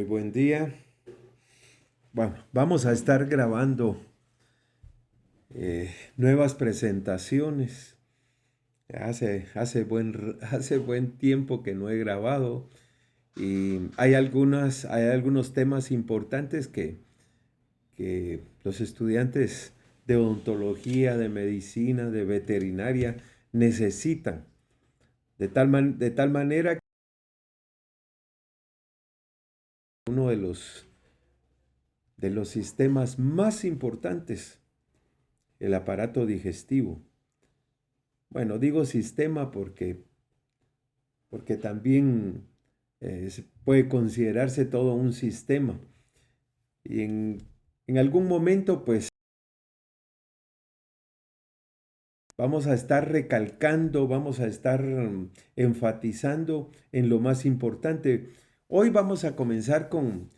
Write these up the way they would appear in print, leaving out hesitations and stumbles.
Muy buen día. Bueno, vamos a estar grabando nuevas presentaciones. Hace buen tiempo que no he grabado y hay algunos temas importantes que los estudiantes de odontología, de medicina, de veterinaria necesitan. De tal manera que uno de los sistemas más importantes, el aparato digestivo. Bueno, digo sistema porque también puede considerarse todo un sistema. Y en algún momento, pues, vamos a estar recalcando, vamos a estar enfatizando en lo más importante. Hoy vamos a comenzar con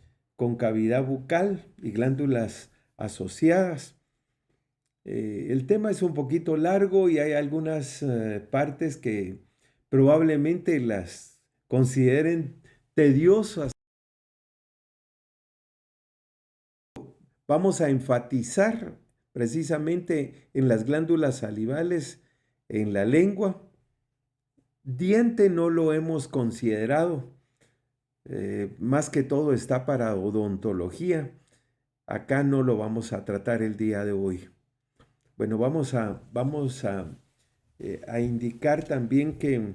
cavidad bucal y glándulas asociadas. El tema es un poquito largo y hay algunas partes que probablemente las consideren tediosas. Vamos a enfatizar precisamente en las glándulas salivales, en la lengua. Diente no lo hemos considerado. Más que todo está para odontología. Acá no lo vamos a tratar el día de hoy. Bueno, vamos a indicar también que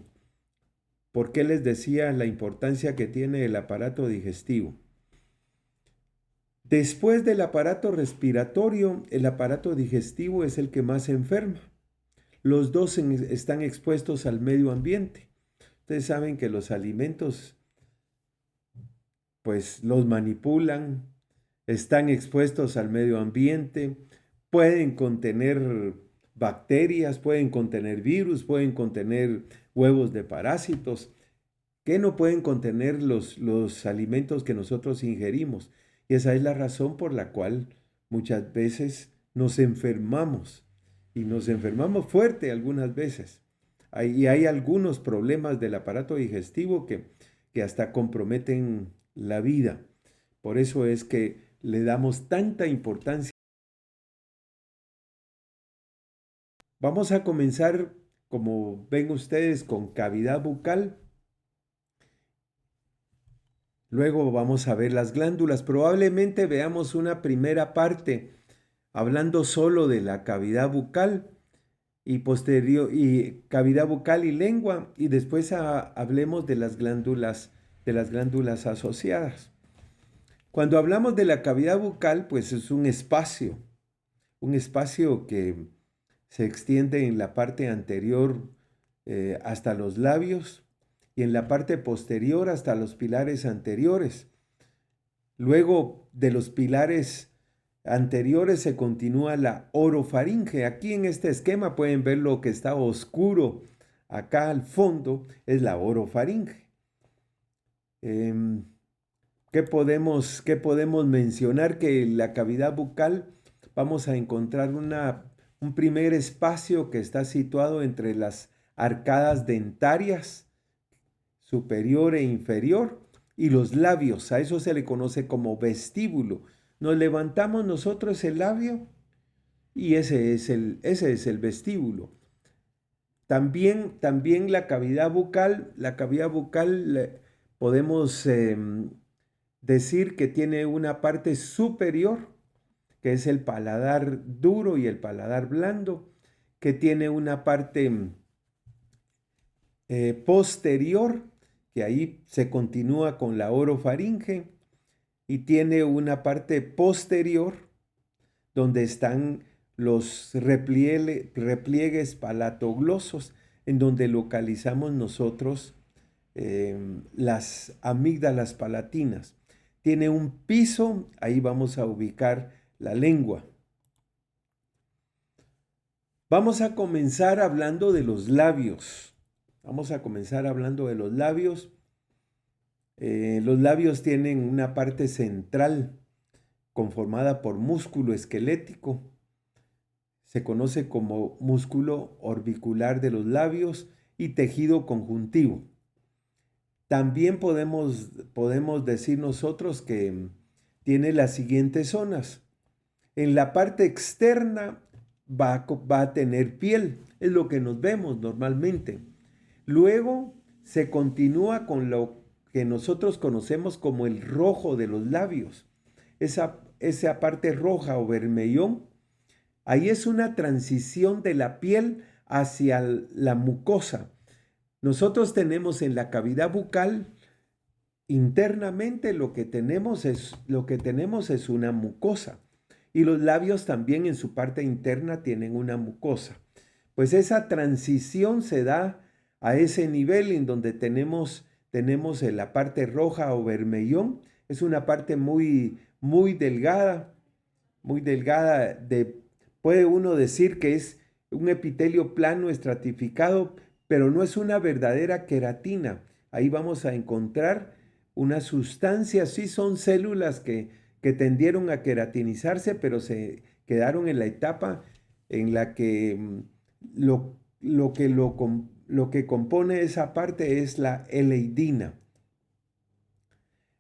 por qué les decía la importancia que tiene el aparato digestivo. Después del aparato respiratorio, el aparato digestivo es el que más enferma. Los dos están expuestos al medio ambiente. Ustedes saben que los alimentos, pues los manipulan, están expuestos al medio ambiente, pueden contener bacterias, pueden contener virus, pueden contener huevos de parásitos, que no pueden contener los alimentos que nosotros ingerimos. Y esa es la razón por la cual muchas veces nos enfermamos y nos enfermamos fuerte algunas veces. Y hay algunos problemas del aparato digestivo que hasta comprometen la vida. Por eso es que le damos tanta importancia. Vamos a comenzar, como ven ustedes, con cavidad bucal. Luego vamos a ver las glándulas. Probablemente veamos una primera parte hablando solo de la cavidad bucal y cavidad bucal y lengua, y después hablemos de las glándulas asociadas. Cuando hablamos de la cavidad bucal, pues es un espacio que se extiende en la parte anterior hasta los labios y en la parte posterior hasta los pilares anteriores. Luego de los pilares anteriores se continúa la orofaringe. Aquí en este esquema pueden ver lo que está oscuro. Acá al fondo es la orofaringe. ¿Qué podemos mencionar? Que en la cavidad bucal vamos a encontrar un primer espacio que está situado entre las arcadas dentarias superior e inferior y los labios. A eso se le conoce como vestíbulo. Nos levantamos nosotros el labio y ese es el vestíbulo. También la cavidad bucal podemos decir que tiene una parte superior, que es el paladar duro y el paladar blando, que tiene una parte posterior, que ahí se continúa con la orofaringe, y tiene una parte posterior donde están los repliegues palatoglosos, en donde localizamos nosotros las amígdalas palatinas. Tiene un piso, ahí vamos a ubicar la lengua. Vamos a comenzar hablando de los labios. Vamos a comenzar hablando de los labios. Los labios tienen una parte central conformada por músculo esquelético. Se conoce como músculo orbicular de los labios y tejido conjuntivo. También podemos decir nosotros que tiene las siguientes zonas. En la parte externa va a tener piel, es lo que nos vemos normalmente. Luego se continúa con lo que nosotros conocemos como el rojo de los labios. Esa parte roja o vermellón, ahí es una transición de la piel hacia la mucosa. Nosotros tenemos en la cavidad bucal internamente lo que tenemos es una mucosa. Y los labios también en su parte interna tienen una mucosa. Pues esa transición se da a ese nivel en donde tenemos la parte roja o vermellón. Es una parte muy, muy delgada, puede uno decir que es un epitelio plano estratificado, pero no es una verdadera queratina. Ahí vamos a encontrar una sustancia, sí son células que tendieron a queratinizarse, pero se quedaron en la etapa en la que lo que compone esa parte es la eleidina.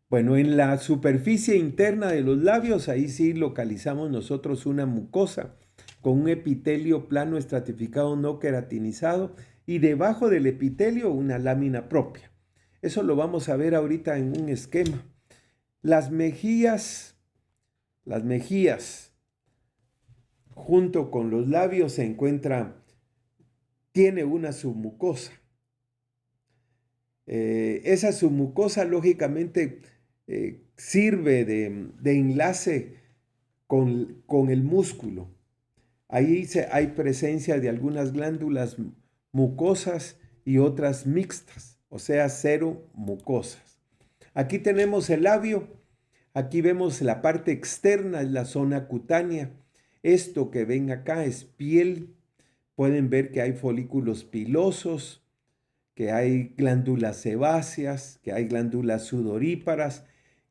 Bueno, en la superficie interna de los labios, ahí sí localizamos nosotros una mucosa con un epitelio plano estratificado no queratinizado y debajo del epitelio una lámina propia. Eso lo vamos a ver ahorita en un esquema. Las mejillas junto con los labios tiene una submucosa. Esa submucosa lógicamente sirve de enlace con el músculo. Ahí hay presencia de algunas glándulas mucosas y otras mixtas, o sea, cero mucosas. Aquí tenemos el labio, aquí vemos la parte externa, es la zona cutánea. Esto que ven acá es piel. Pueden ver que hay folículos pilosos, que hay glándulas sebáceas, que hay glándulas sudoríparas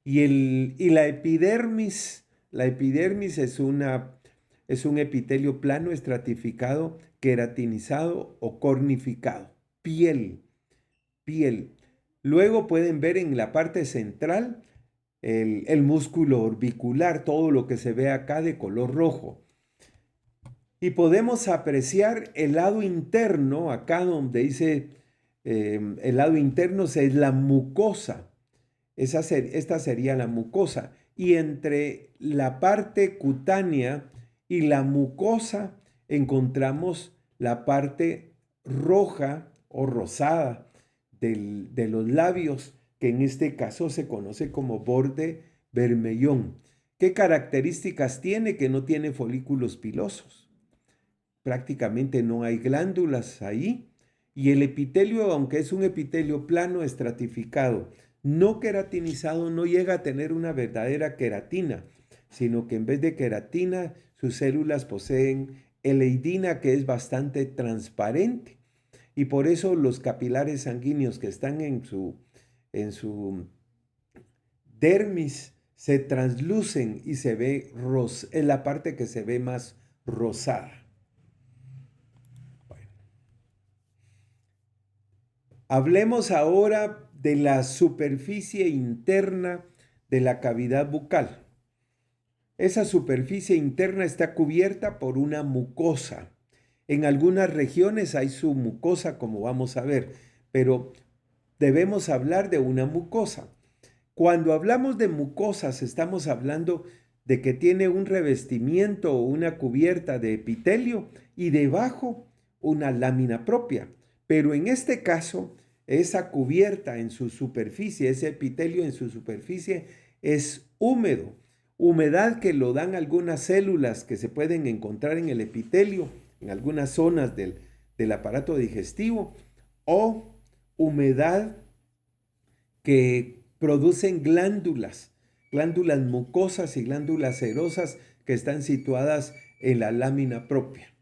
y la epidermis. La epidermis es un epitelio plano estratificado, queratinizado o cornificado. Piel. Luego pueden ver en la parte central el músculo orbicular, todo lo que se ve acá de color rojo. Y podemos apreciar el lado interno, acá donde dice el lado interno es la mucosa. Esta sería la mucosa. Y entre la parte cutánea y la mucosa encontramos la parte roja o rosada de los labios, que en este caso se conoce como borde vermellón. ¿Qué características tiene? Que no tiene folículos pilosos. Prácticamente no hay glándulas ahí. Y el epitelio, aunque es un epitelio plano estratificado, no queratinizado, no llega a tener una verdadera queratina, sino que en vez de queratina, sus células poseen eleidina, que es bastante transparente. Y por eso los capilares sanguíneos que están en su dermis se translucen y se ve es la parte que se ve más rosada. Bueno. Hablemos ahora de la superficie interna de la cavidad bucal. Esa superficie interna está cubierta por una mucosa. En algunas regiones hay submucosa, como vamos a ver, pero debemos hablar de una mucosa. Cuando hablamos de mucosas, estamos hablando de que tiene un revestimiento o una cubierta de epitelio y debajo una lámina propia. Pero en este caso, esa cubierta en su superficie, ese epitelio en su superficie es húmedo. Humedad que lo dan algunas células que se pueden encontrar en el epitelio, en algunas zonas del aparato digestivo, o humedad que producen glándulas mucosas y glándulas serosas que están situadas en la lámina propia.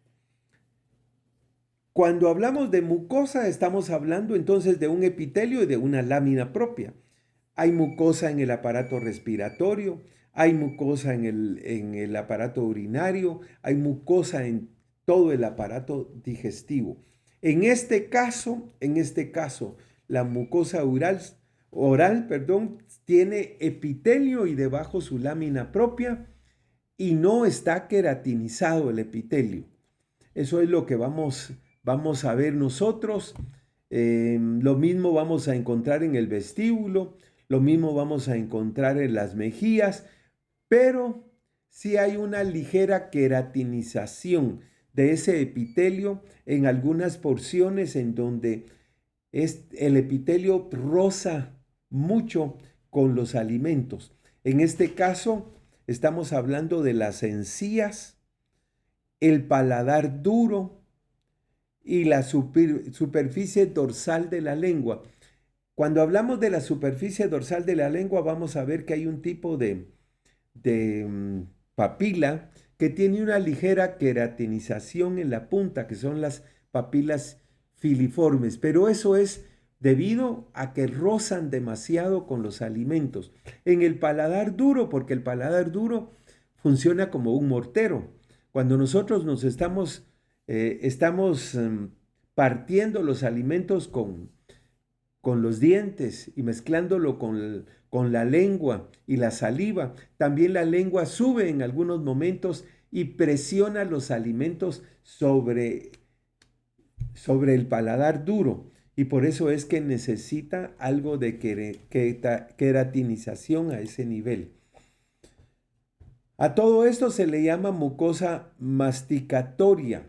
Cuando hablamos de mucosa, estamos hablando entonces de un epitelio y de una lámina propia. Hay mucosa en el aparato respiratorio, hay mucosa en el aparato urinario, hay mucosa en todo el aparato digestivo. En este caso, la mucosa oral oral, perdón, tiene epitelio y debajo su lámina propia y no está queratinizado el epitelio. Eso es lo que vamos a ver nosotros. Lo mismo vamos a encontrar en el vestíbulo, lo mismo vamos a encontrar en las mejillas, pero sí hay una ligera queratinización de ese epitelio en algunas porciones en donde el epitelio roza mucho con los alimentos. En este caso, estamos hablando de las encías, el paladar duro y la superficie dorsal de la lengua. Cuando hablamos de la superficie dorsal de la lengua, vamos a ver que hay un tipo de papila que tiene una ligera queratinización en la punta, que son las papilas filiformes, pero eso es debido a que rozan demasiado con los alimentos. En el paladar duro, porque el paladar duro funciona como un mortero. Cuando nosotros nos estamos partiendo los alimentos con los dientes y mezclándolo con la lengua y la saliva, también la lengua sube en algunos momentos y presiona los alimentos sobre el paladar duro. Y por eso es que necesita algo de queratinización a ese nivel. A todo esto se le llama mucosa masticatoria,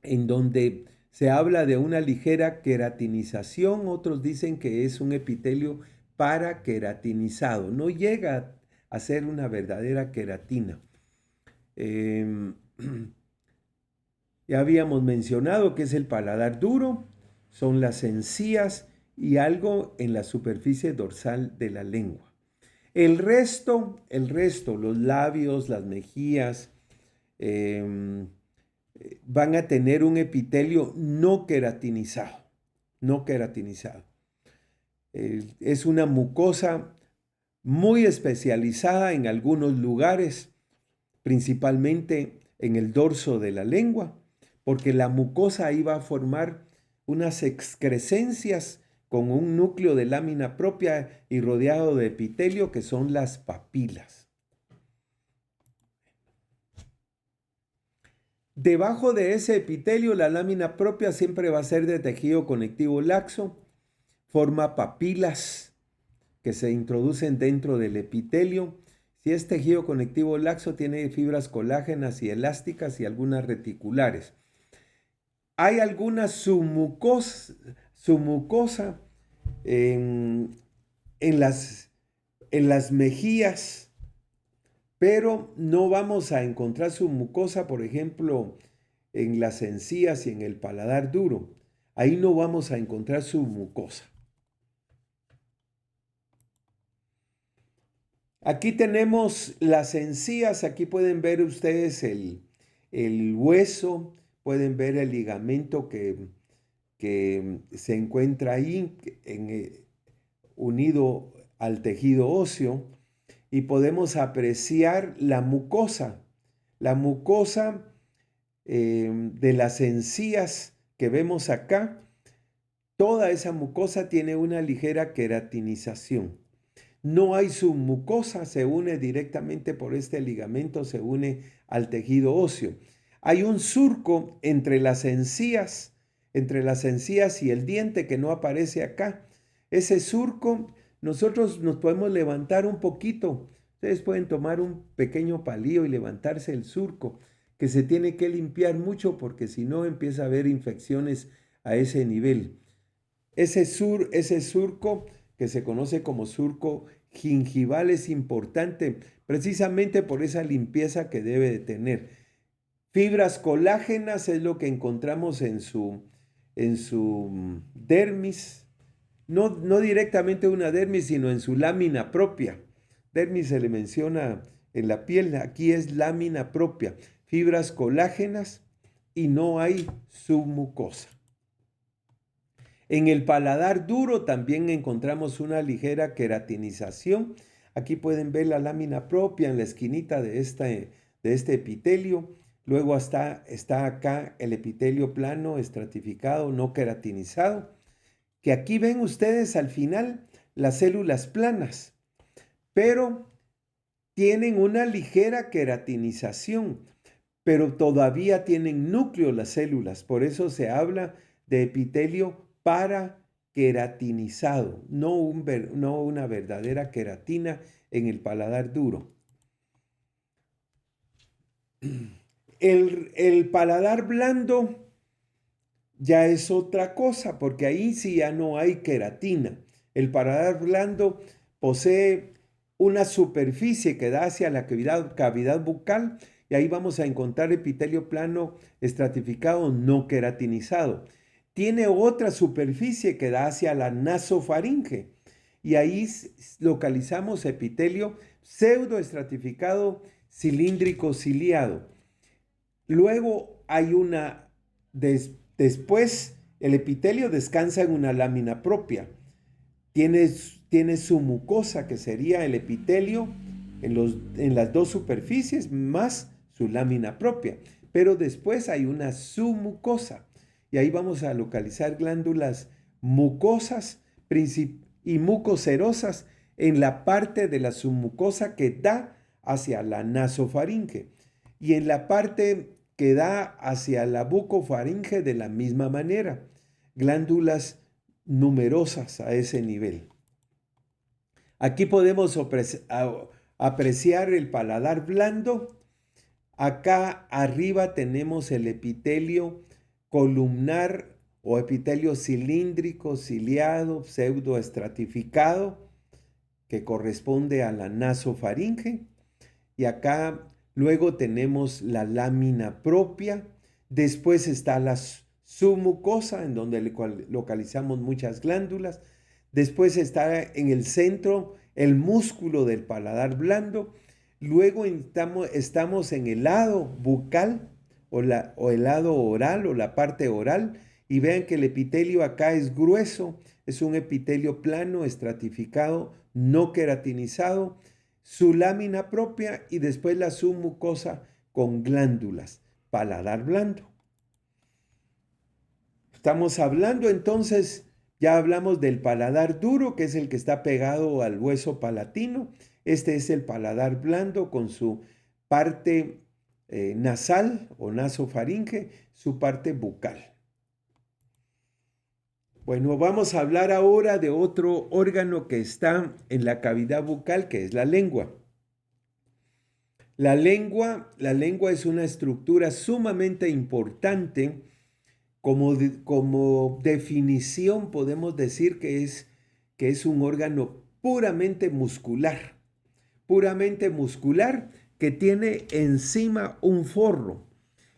en donde se habla de una ligera queratinización. Otros dicen que es un epitelio paraqueratinizado. No llega a ser una verdadera queratina. Ya habíamos mencionado que es el paladar duro, son las encías y algo en la superficie dorsal de la lengua. El resto, los labios, las mejillas, van a tener un epitelio no queratinizado, no queratinizado. Es una mucosa muy especializada en algunos lugares, principalmente en el dorso de la lengua, porque la mucosa ahí va a formar unas excrescencias con un núcleo de lámina propia y rodeado de epitelio que son las papilas. Debajo de ese epitelio, la lámina propia siempre va a ser de tejido conectivo laxo, forma papilas que se introducen dentro del epitelio. Si es tejido conectivo laxo, tiene fibras colágenas y elásticas y algunas reticulares. Hay alguna submucosa en las mejillas, pero no vamos a encontrar submucosa, por ejemplo, en las encías y en el paladar duro. Ahí no vamos a encontrar submucosa. Aquí tenemos las encías, aquí pueden ver ustedes el hueso, pueden ver el ligamento que se encuentra ahí unido al tejido óseo y podemos apreciar la mucosa de las encías que vemos acá. Toda esa mucosa tiene una ligera queratinización. No hay submucosa, se une directamente por este ligamento, se une al tejido óseo. Hay un surco entre las encías y el diente que no aparece acá. Ese surco, nosotros nos podemos levantar un poquito. Ustedes pueden tomar un pequeño palillo y levantarse el surco, que se tiene que limpiar mucho porque si no empieza a haber infecciones a ese nivel. Ese surco que se conoce como surco gingival es importante precisamente por esa limpieza que debe de tener. Fibras colágenas es lo que encontramos en su dermis, no directamente una dermis, sino en su lámina propia. Dermis se le menciona en la piel, aquí es lámina propia, fibras colágenas y no hay submucosa. En el paladar duro también encontramos una ligera queratinización. Aquí pueden ver la lámina propia en la esquinita de este epitelio. Luego está acá el epitelio plano, estratificado, no queratinizado. Que aquí ven ustedes al final las células planas, pero tienen una ligera queratinización, pero todavía tienen núcleo las células. Por eso se habla de epitelio paraqueratinizado, no una verdadera queratina en el paladar duro. El paladar blando ya es otra cosa, porque ahí sí ya no hay queratina. El paladar blando posee una superficie que da hacia la cavidad bucal, y ahí vamos a encontrar epitelio plano estratificado no queratinizado. Tiene otra superficie que da hacia la nasofaringe, y ahí localizamos epitelio pseudoestratificado cilíndrico ciliado. Luego hay después el epitelio descansa en una lámina propia. Tiene su mucosa, que sería el epitelio en las dos superficies, más su lámina propia. Pero después hay una submucosa, y ahí vamos a localizar glándulas mucosas y mucocerosas en la parte de la submucosa que da hacia la nasofaringe, y en la parte que da hacia la bucofaringe de la misma manera. Glándulas numerosas a ese nivel. Aquí podemos apreciar el paladar blando. Acá arriba tenemos el epitelio columnar o epitelio cilíndrico, ciliado, pseudoestratificado, que corresponde a la nasofaringe. Y acá luego tenemos la lámina propia. Después está la submucosa, en donde localizamos muchas glándulas. Después está en el centro el músculo del paladar blando. Luego estamos en el lado bucal o el lado oral o la parte oral. Y vean que el epitelio acá es grueso. Es un epitelio plano, estratificado, no queratinizado. Su lámina propia y después la submucosa con glándulas. Paladar blando. Estamos hablando entonces, ya hablamos del paladar duro, que es el que está pegado al hueso palatino. Este es el paladar blando con su parte nasal o nasofaringe, su parte bucal. Bueno, vamos a hablar ahora de otro órgano que está en la cavidad bucal, que es la lengua. La lengua es una estructura sumamente importante. Como definición podemos decir que es un órgano puramente muscular que tiene encima un forro.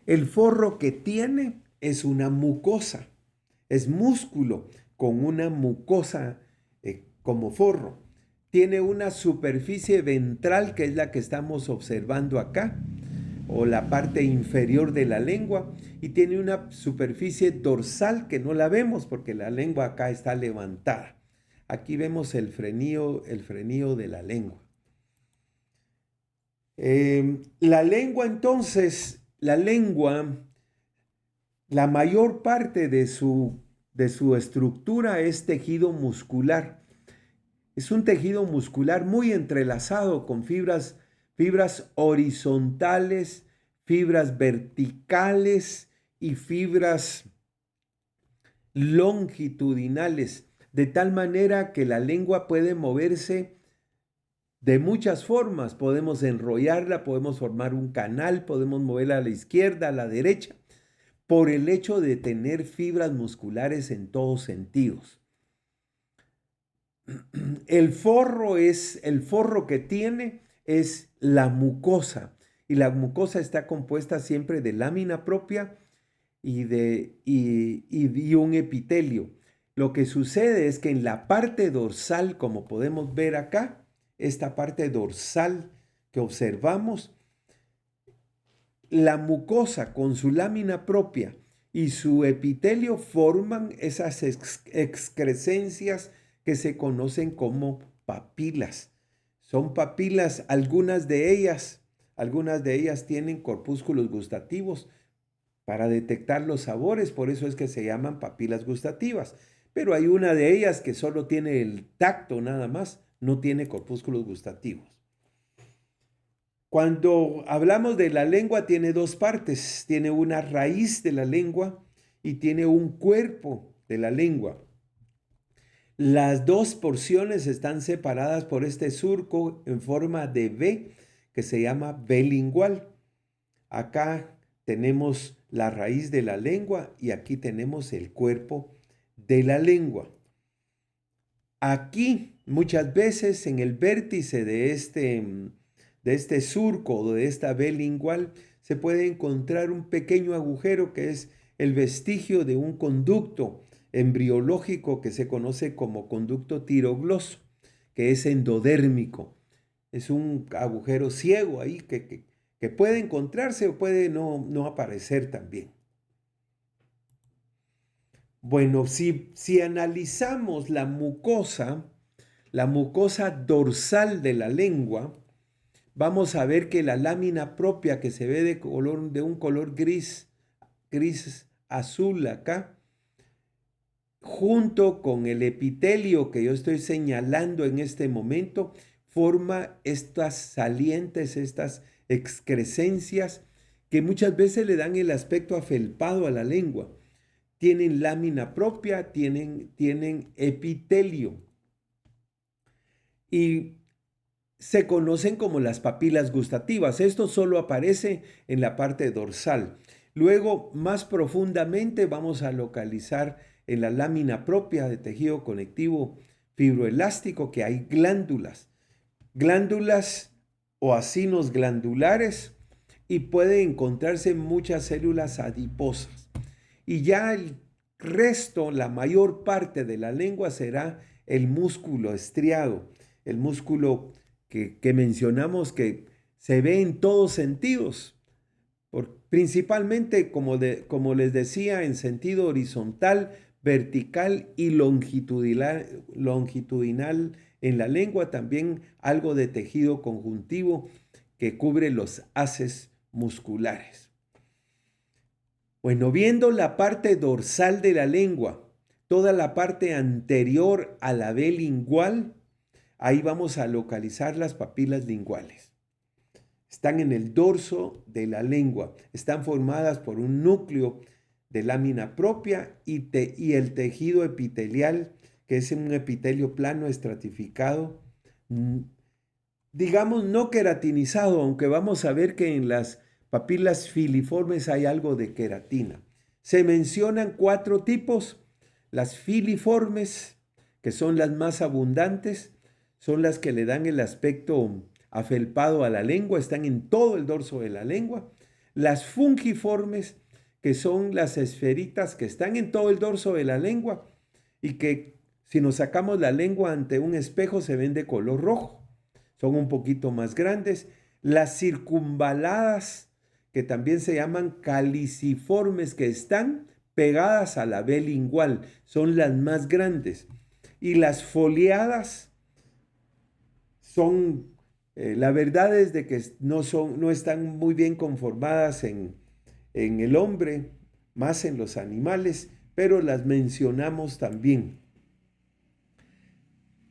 El forro que tiene es una mucosa, es músculo con una mucosa como forro. Tiene una superficie ventral, que es la que estamos observando acá, o la parte inferior de la lengua, y tiene una superficie dorsal que no la vemos porque la lengua acá está levantada. Aquí vemos el frenillo de la lengua. La lengua entonces, la mayor parte de su estructura es tejido muscular. Es un tejido muscular muy entrelazado con fibras horizontales, fibras verticales y fibras longitudinales, de tal manera que la lengua puede moverse de muchas formas. Podemos enrollarla, podemos formar un canal, podemos moverla a la izquierda, a la derecha, por el hecho de tener fibras musculares en todos sentidos. El forro que tiene es la mucosa, y la mucosa está compuesta siempre de lámina propia y un epitelio. Lo que sucede es que en la parte dorsal, como podemos ver acá, esta parte dorsal que observamos, la mucosa con su lámina propia y su epitelio forman esas excrescencias que se conocen como papilas. Son papilas, algunas de ellas tienen corpúsculos gustativos para detectar los sabores, por eso es que se llaman papilas gustativas. pero hay una de ellas que solo tiene el tacto nada más, no tiene corpúsculos gustativos. Cuando hablamos de la lengua tiene dos partes, tiene una raíz de la lengua y tiene un cuerpo de la lengua. Las dos porciones están separadas por este surco en forma de V que se llama V lingual. Acá tenemos la raíz de la lengua y aquí tenemos el cuerpo de la lengua. Aquí muchas veces en el vértice de este surco o de esta V lingual se puede encontrar un pequeño agujero que es el vestigio de un conducto embriológico que se conoce como conducto tirogloso, que es endodérmico. Es un agujero ciego ahí que puede encontrarse o puede no aparecer también. Bueno, si analizamos la mucosa dorsal de la lengua, vamos a ver que la lámina propia que se ve de un color gris azul acá, junto con el epitelio que yo estoy señalando en este momento, forma estas salientes, estas excrescencias que muchas veces le dan el aspecto afelpado a la lengua. Tienen lámina propia, tienen epitelio y se conocen como las papilas gustativas. Esto solo aparece en la parte dorsal. Luego, más profundamente, vamos a localizar en la lámina propia de tejido conectivo fibroelástico que hay glándulas o acinos glandulares y puede encontrarse muchas células adiposas. Y ya el resto, la mayor parte de la lengua será el músculo estriado, el músculo que mencionamos que se ve en todos sentidos, principalmente, como les decía, en sentido horizontal, vertical y longitudinal en la lengua, también algo de tejido conjuntivo que cubre los haces musculares. Bueno, viendo la parte dorsal de la lengua, toda la parte anterior a la V lingual, ahí vamos a localizar las papilas linguales. Están en el dorso de la lengua, están formadas por un núcleo de lámina propia y el tejido epitelial, que es un epitelio plano estratificado, digamos no queratinizado, aunque vamos a ver que en las papilas filiformes hay algo de queratina. Se mencionan 4 tipos. Las filiformes, que son las más abundantes, son las que le dan el aspecto afelpado a la lengua, están en todo el dorso de la lengua. Las fungiformes, que son las esferitas que están en todo el dorso de la lengua y que si nos sacamos la lengua ante un espejo se ven de color rojo. Son un poquito más grandes. Las circunvaladas, que también se llaman caliciformes, que están pegadas a la V lingual, son las más grandes. Y las foliadas son, la verdad es de que no están muy bien conformadas en el hombre, más en los animales, pero las mencionamos también.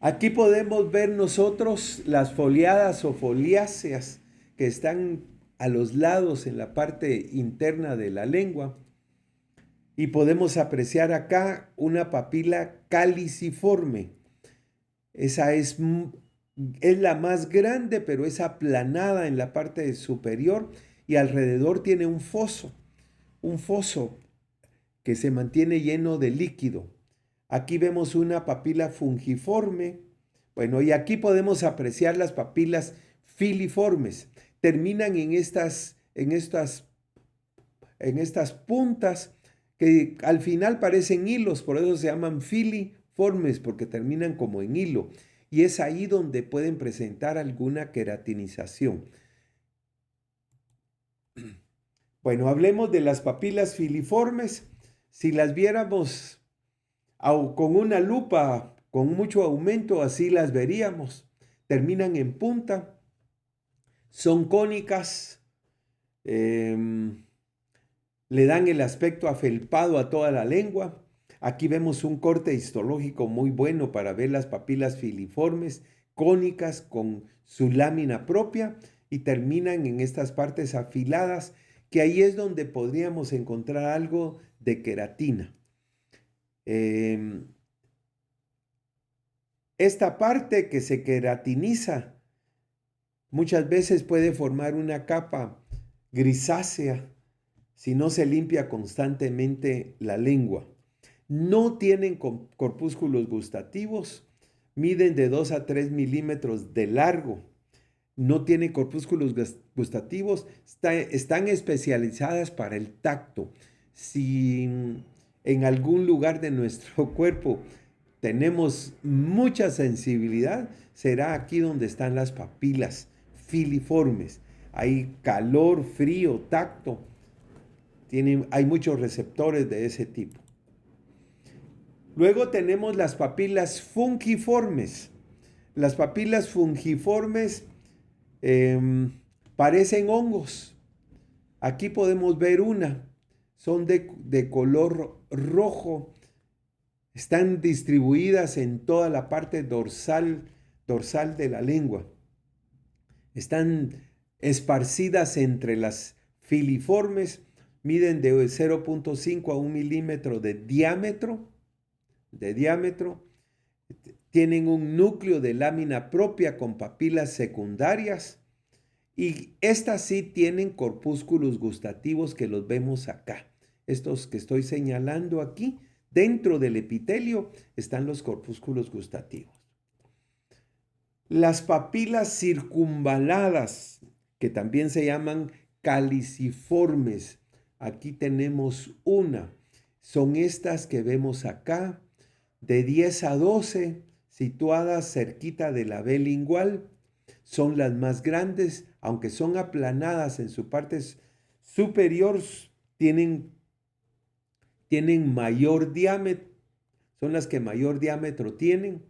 Aquí podemos ver nosotros las foliadas o foliáceas que están a los lados en la parte interna de la lengua y podemos apreciar acá una papila caliciforme. Esa es la más grande, pero es aplanada en la parte superior y alrededor tiene un foso que se mantiene lleno de líquido. Aquí vemos una papila fungiforme. Bueno, y aquí podemos apreciar las papilas filiformes. Terminan en estas puntas que al final parecen hilos, por eso se llaman filiformes, porque terminan como en hilo. Y es ahí donde pueden presentar alguna queratinización. Bueno, hablemos de las papilas filiformes. Si las viéramos con una lupa, con mucho aumento, así las veríamos. Terminan en punta, son cónicas, le dan el aspecto afelpado a toda la lengua. Aquí vemos un corte histológico muy bueno para ver las papilas filiformes, cónicas con su lámina propia y terminan en estas partes afiladas, que ahí es donde podríamos encontrar algo de queratina. Esta parte que se queratiniza muchas veces puede formar una capa grisácea si no se limpia constantemente la lengua. No tienen corpúsculos gustativos, miden de 2 a 3 milímetros de largo. No tienen corpúsculos gustativos, están especializadas para el tacto. Si en algún lugar de nuestro cuerpo tenemos mucha sensibilidad, será aquí donde están las papilas filiformes. Hay calor, frío, tacto. Hay muchos receptores de ese tipo. Luego tenemos las papilas fungiformes. Las papilas fungiformes parecen hongos. Aquí podemos ver una. Son de color rojo. Están distribuidas en toda la parte dorsal de la lengua. Están esparcidas entre las filiformes. Miden de 0.5 a 1 milímetro de diámetro. Tienen un núcleo de lámina propia con papilas secundarias. Y estas sí tienen corpúsculos gustativos que los vemos acá. Estos que estoy señalando aquí, dentro del epitelio, están los corpúsculos gustativos. Las papilas circunvaladas, que también se llaman caliciformes. Aquí tenemos una. Son estas que vemos acá, de 10 a 12, situadas cerquita de la B lingual. Son las más grandes, aunque son aplanadas en su parte superior, tienen mayor diámetro, son las que mayor diámetro tienen.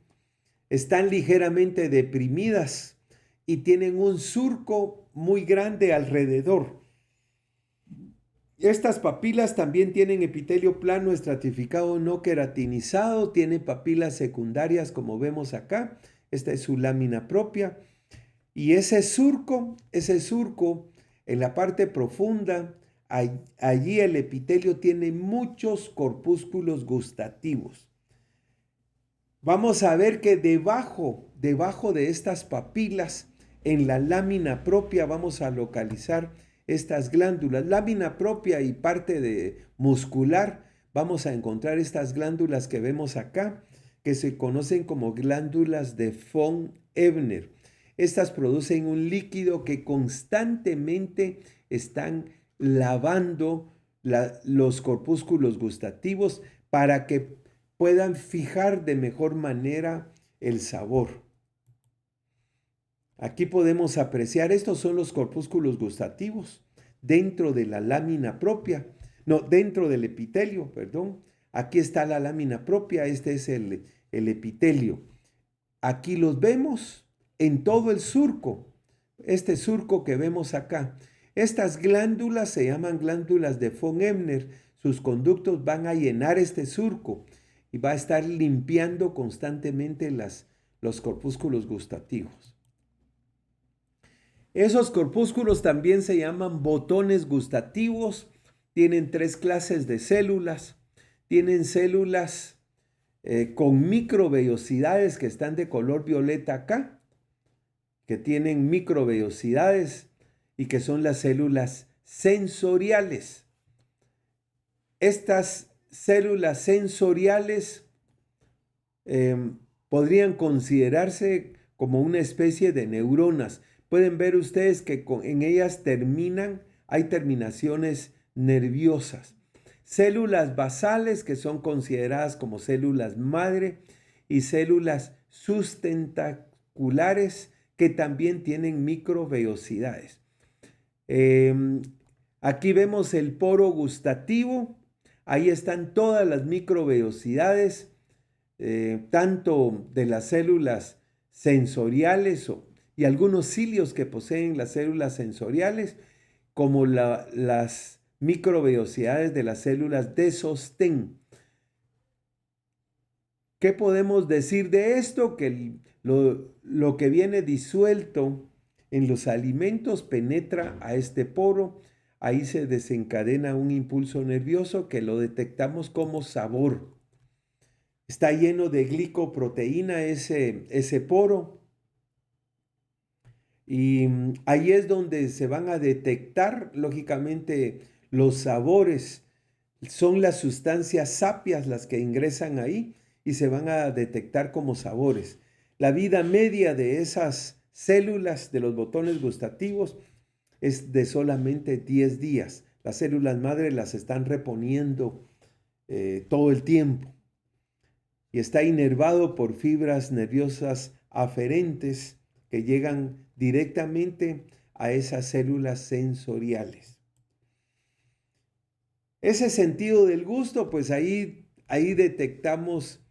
Están ligeramente deprimidas y tienen un surco muy grande alrededor. Estas papilas también tienen epitelio plano estratificado no queratinizado, tiene papilas secundarias como vemos acá. Esta es su lámina propia. Y ese surco en la parte profunda, allí el epitelio tiene muchos corpúsculos gustativos. Vamos a ver que debajo de estas papilas, en la lámina propia, vamos a localizar estas glándulas. Lámina propia y parte muscular, vamos a encontrar estas glándulas que vemos acá, que se conocen como glándulas de von Ebner. Estas producen un líquido que constantemente están lavando los corpúsculos gustativos para que puedan fijar de mejor manera el sabor. Aquí podemos apreciar, estos son los corpúsculos gustativos dentro de la lámina propia, dentro del epitelio, perdón. Aquí está la lámina propia, este es el epitelio. Aquí los vemos en todo el surco, este surco que vemos acá. Estas glándulas se llaman glándulas de von Ebner. Sus conductos van a llenar este surco y va a estar limpiando constantemente los corpúsculos gustativos. Esos corpúsculos también se llaman botones gustativos. Tienen 3 clases de células. Tienen células con microvellosidades que están de color violeta acá, que tienen microvellosidades y que son las células sensoriales. Estas células sensoriales podrían considerarse como una especie de neuronas. Pueden ver ustedes que en ellas hay terminaciones nerviosas. Células basales que son consideradas como células madre y células sustentaculares que también tienen microvellosidades. Aquí vemos el poro gustativo. Ahí están todas las microvellosidades, tanto de las células sensoriales y algunos cilios que poseen las células sensoriales, como las microvellosidades de las células de sostén. ¿Qué podemos decir de esto? Que lo que viene disuelto en los alimentos penetra a este poro. Ahí se desencadena un impulso nervioso que lo detectamos como sabor. Está lleno de glicoproteína ese poro. Y ahí es donde se van a detectar, lógicamente, los sabores. Son las sustancias sapias las que ingresan ahí y se van a detectar como sabores. La vida media de esas células de los botones gustativos es de solamente 10 días. Las células madre las están reponiendo todo el tiempo y está inervado por fibras nerviosas aferentes que llegan directamente a esas células sensoriales. Ese sentido del gusto, pues ahí detectamos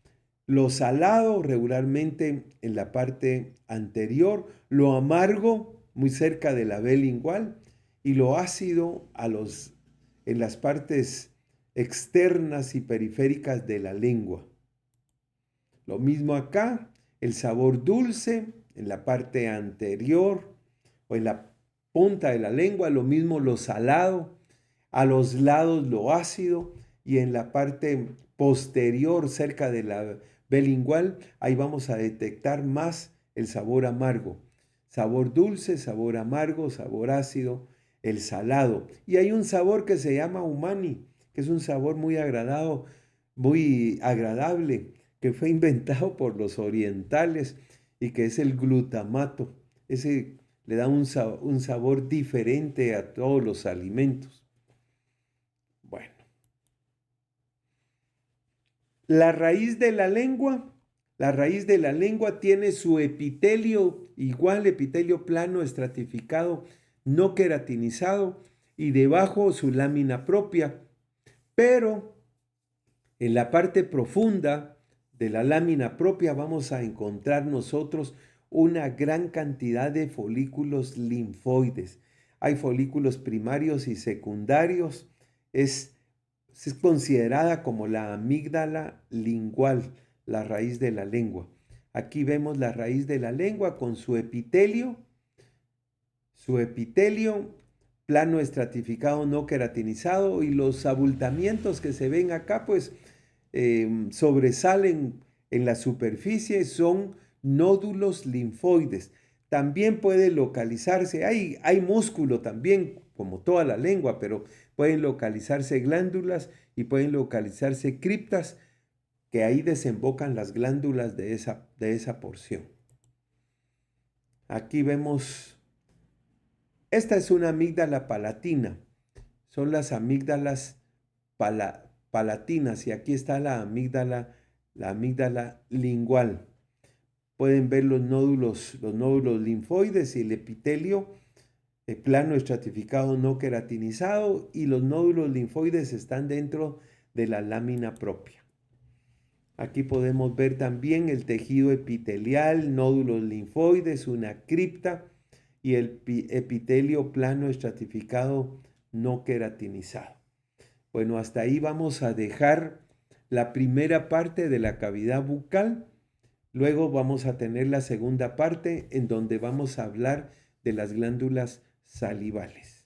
lo salado regularmente en la parte anterior, lo amargo muy cerca de la B lingual y lo ácido en las partes externas y periféricas de la lengua. Lo mismo acá, el sabor dulce en la parte anterior o en la punta de la lengua, lo mismo lo salado, a los lados lo ácido y en la parte posterior cerca de la bilingual, ahí vamos a detectar más el sabor amargo. Sabor dulce, sabor amargo, sabor ácido, el salado. Y hay un sabor que se llama umami, que es un sabor muy agradable, que fue inventado por los orientales y que es el glutamato. Ese le da un sabor diferente a todos los alimentos. Bueno, la raíz de la lengua tiene su epitelio, igual epitelio plano, estratificado, no queratinizado, y debajo su lámina propia. Pero en la parte profunda de la lámina propia vamos a encontrar nosotros una gran cantidad de folículos linfoides. Hay folículos primarios y secundarios. Es considerada como la amígdala lingual, la raíz de la lengua. Aquí vemos la raíz de la lengua con su epitelio plano estratificado no queratinizado, y los abultamientos que se ven acá pues sobresalen en la superficie, son nódulos linfoides. También puede localizarse, hay músculo también, como toda la lengua, pero pueden localizarse glándulas y pueden localizarse criptas, que ahí desembocan las glándulas de esa porción. Aquí vemos, esta es una amígdala palatina, son las amígdalas palatinas, y aquí está la amígdala lingual. Pueden ver los nódulos linfoides y el epitelio plano estratificado no queratinizado, y los nódulos linfoides están dentro de la lámina propia. Aquí podemos ver también el tejido epitelial, nódulos linfoides, una cripta y el epitelio plano estratificado no queratinizado. Bueno, hasta ahí vamos a dejar la primera parte de la cavidad bucal. Luego vamos a tener la segunda parte en donde vamos a hablar de las glándulas salivales.